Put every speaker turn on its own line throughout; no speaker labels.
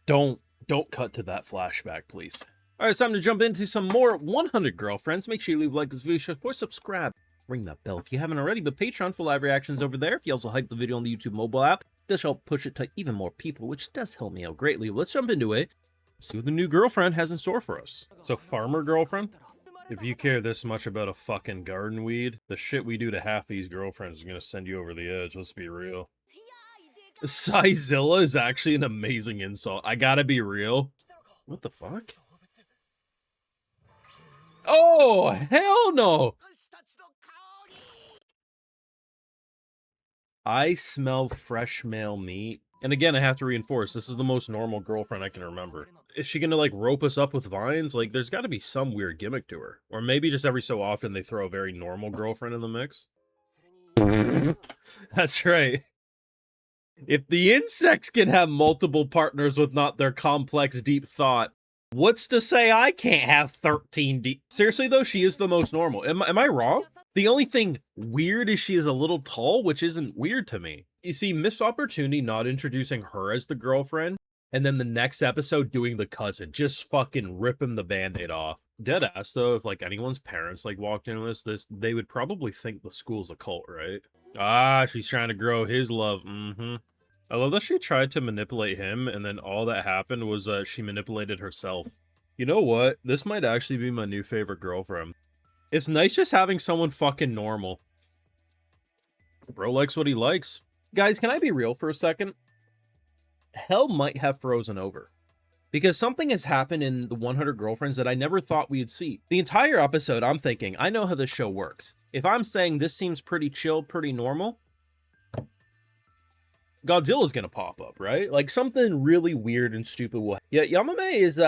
Don't cut to that flashback, please. All right, it's time to jump into some more 100 Girlfriends. Make sure you leave a like this video, share, subscribe, ring that bell if you haven't already. But Patreon for live reactions over there. If you also hype the video on the YouTube mobile app, it does help push it to even more people, which does help me out greatly. Let's jump into it. See what the new girlfriend has in store for us. So, farmer girlfriend? If you care this much about a fucking garden weed, the shit we do to half these girlfriends is gonna send you over the edge, let's be real. Sizilla is actually an amazing insult. I gotta be real. What the fuck? Oh, hell no! I smell fresh male meat. And again, I have to reinforce, this is the most normal girlfriend I can remember. Is she gonna, like, rope us up with vines? Like, there's gotta be some weird gimmick to her. Or maybe just every so often they throw a very normal girlfriend in the mix. That's right. If the insects can have multiple partners with not their complex, deep thought, what's to say I can't have 13 deep? Seriously, though, she is the most normal. Am I wrong? The only thing weird is she is a little tall, which isn't weird to me. You see, missed opportunity not introducing her as the girlfriend, and then the next episode doing the cousin, just fucking ripping the band-aid off. Deadass, though, if, like, anyone's parents, like, walked in with this, they would probably think the school's a cult, right? Ah, she's trying to grow his love, I love that she tried to manipulate him, and then all that happened was she manipulated herself. You know what? This might actually be my new favorite girlfriend. It's nice just having someone fucking normal. Bro likes what he likes. Guys, can I be real for a second? Hell might have frozen over. Because something has happened in the 100 Girlfriends that I never thought we'd see. The entire episode, I'm thinking, I know how this show works. If I'm saying this seems pretty chill, pretty normal, Godzilla's gonna pop up, right? Like, something really weird and stupid will... Yeah, Yamame is,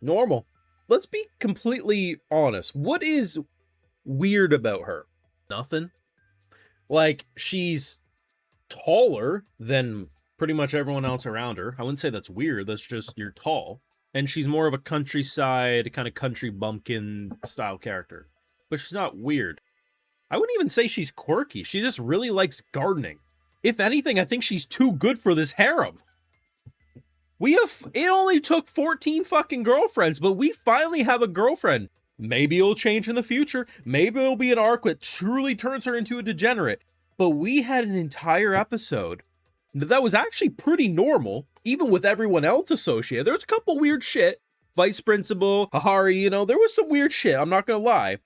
normal. Let's be completely honest. What is weird about her? Nothing. Like, she's taller than pretty much everyone else around her. I wouldn't say that's weird. That's just, you're tall. And she's more of a countryside, kind of country bumpkin style character. But she's not weird. I wouldn't even say she's quirky. She just really likes gardening. If anything, I think she's too good for this harem. It only took 14 fucking girlfriends, but we finally have a girlfriend. Maybe it'll change in the future. Maybe it'll be an arc that truly turns her into a degenerate. But we had an entire episode that was actually pretty normal, even with everyone else associated. There was a couple weird shit. Vice Principal, Hahari, you know, there was some weird shit, I'm not gonna lie.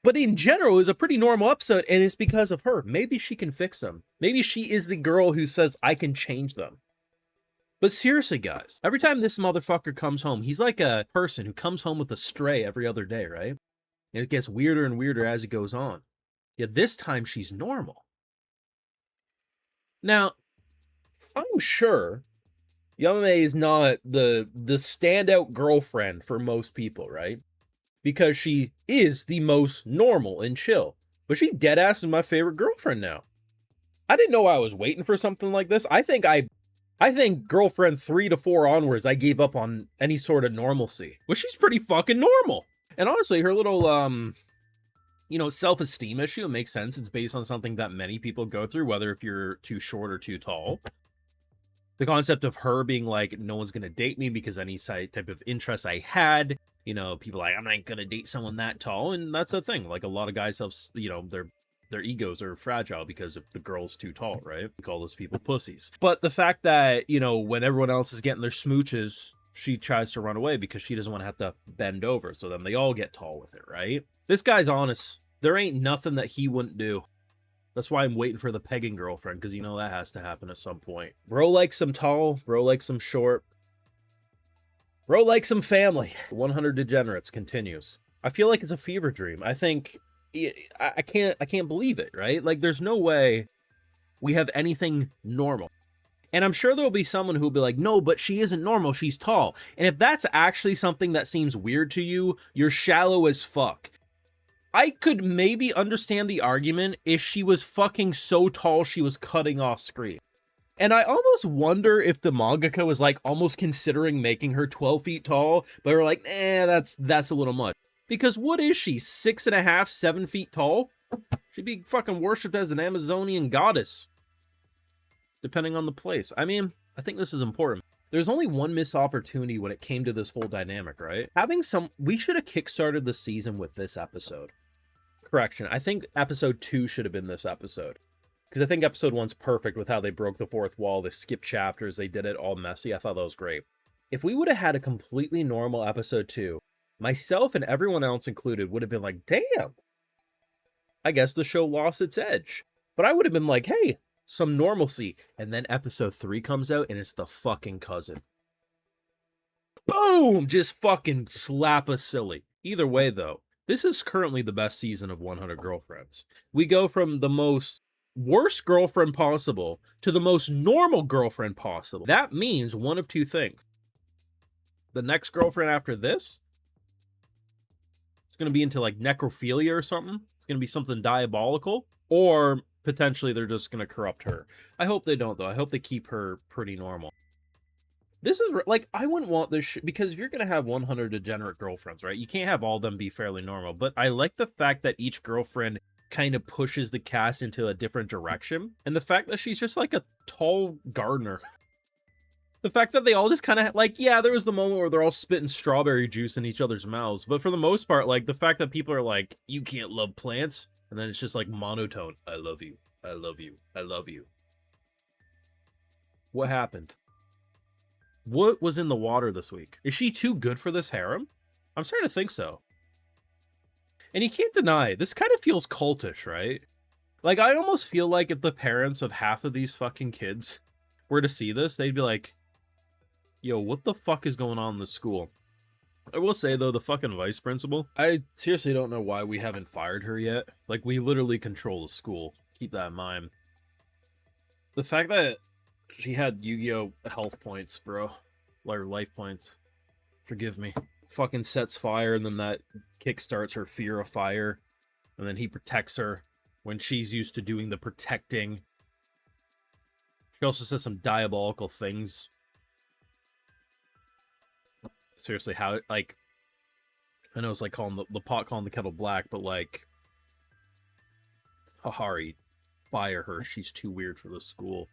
But in general, it was a pretty normal episode, and it's because of her. Maybe she can fix them. Maybe she is the girl who says, I can change them. But seriously, guys, every time this motherfucker comes home, he's like a person who comes home with a stray every other day, right? And it gets weirder and weirder as it goes on. Yet this time, she's normal. Now, I'm sure Yamame is not the standout girlfriend for most people, right? Because she is the most normal and chill. But she deadass is my favorite girlfriend now. I didn't know I was waiting for something like this. I think girlfriend 3 to 4 onwards, I gave up on any sort of normalcy. Well, she's pretty fucking normal. And honestly, her little, you know, self-esteem issue, it makes sense. It's based on something that many people go through, whether if you're too short or too tall. The concept of her being like, no one's gonna date me because any type of interest I had, you know, people are like, I'm not gonna date someone that tall, and that's a thing. Like, a lot of guys have, you know, their egos are fragile because if the girl's too tall, right? We call those people pussies. But the fact that, you know, when everyone else is getting their smooches, she tries to run away because she doesn't want to have to bend over, so then they all get tall with it, right? This guy's honest. There ain't nothing that he wouldn't do. That's why I'm waiting for the pegging girlfriend, because you know that has to happen at some point. Bro likes some tall, bro likes some short. Bro likes some family. 100 Degenerates continues. I feel like it's a fever dream. I think... I can't believe it, right? Like, there's no way we have anything normal. And I'm sure there'll be someone who'll be like, no, but she isn't normal, she's tall. And if that's actually something that seems weird to you, you're shallow as fuck. I could maybe understand the argument if she was fucking so tall she was cutting off screen. And I almost wonder if the mangaka was like almost considering making her 12 feet tall, but we're like, that's a little much. Because what is she, 6.5, 7 feet tall? She'd be fucking worshipped as an Amazonian goddess. Depending on the place. I mean, I think this is important. There's only one missed opportunity when it came to this whole dynamic, right? We should have kickstarted the season with this episode. Correction, I think episode 2 should have been this episode. Because I think episode 1's perfect with how they broke the fourth wall, they skipped chapters, they did it all messy. I thought that was great. If we would have had a completely normal episode 2, myself and everyone else included would have been like, damn, I guess the show lost its edge. But I would have been like, hey, some normalcy. And then episode 3 comes out and it's the fucking cousin. Boom! Just fucking slap us silly. Either way, though, this is currently the best season of 100 Girlfriends. We go from the most worst girlfriend possible to the most normal girlfriend possible. That means one of two things. The next girlfriend after this is going to be into like necrophilia or something. It's going to be something diabolical. Or potentially they're just going to corrupt her. I hope they don't, though. I hope they keep her pretty normal. This is like, I wouldn't want this because if you're going to have 100 degenerate girlfriends, right, you can't have all of them be fairly normal. But I like the fact that each girlfriend kind of pushes the cast into a different direction. And the fact that she's just like a tall gardener. The fact that they all just kind of like, yeah, there was the moment where they're all spitting strawberry juice in each other's mouths. But for the most part, like the fact that people are like, you can't love plants. And then it's just like monotone. I love you. I love you. I love you. What happened? What was in the water this week? Is she too good for this harem? I'm starting to think so. And you can't deny, this kind of feels cultish, right? Like, I almost feel like if the parents of half of these fucking kids were to see this, they'd be like, yo, what the fuck is going on in this school? I will say, though, the fucking vice principal, I seriously don't know why we haven't fired her yet. Like, we literally control the school. Keep that in mind. The fact that she had Yu-Gi-Oh! Health points, bro. Or life points. Forgive me. Fucking sets fire, and then that kickstarts her fear of fire. And then he protects her when she's used to doing the protecting. She also says some diabolical things. Seriously, how, like, I know it's like calling the pot calling the kettle black, but like, Hahari, fire her. She's too weird for the school.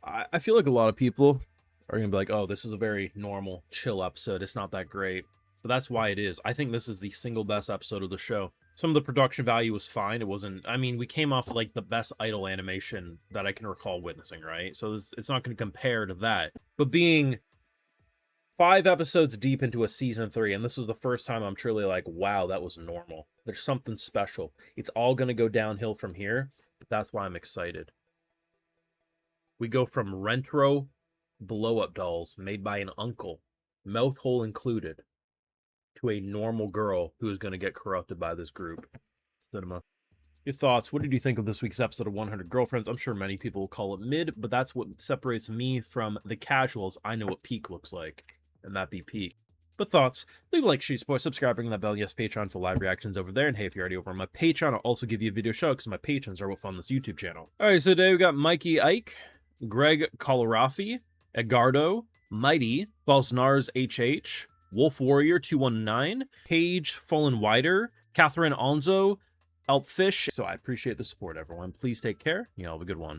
I feel like a lot of people are going to be like, oh, this is a very normal, chill episode. It's not that great. But that's why it is. I think this is the single best episode of the show. Some of the production value was fine. It wasn't, I mean, we came off like the best idol animation that I can recall witnessing, right? So it's not going to compare to that. But being 5 episodes deep into a season 3, and this was the first time I'm truly like, wow, that was normal. There's something special. It's all going to go downhill from here. But that's why I'm excited. We go from Rentaro blow-up dolls made by an uncle, mouth hole included, to a normal girl who is going to get corrupted by this group. Cinema. Your thoughts? What did you think of this week's episode of 100 Girlfriends? I'm sure many people will call it mid, but that's what separates me from the casuals. I know what peak looks like, and that be peak. But thoughts? Leave a like, share, support, subscribe, ring that bell. Yes, Patreon for live reactions over there. And hey, if you're already over on my Patreon, I'll also give you a video show because my patrons are what fund this YouTube channel. All right, so today we got Mikey Ike, Greg Colarafi, Edgardo, Mighty, Balsnars HH, Wolf Warrior 219, Paige Fallen Wider, Catherine Onzo, Elpfish. So I appreciate the support, everyone. Please take care. You all have a good one.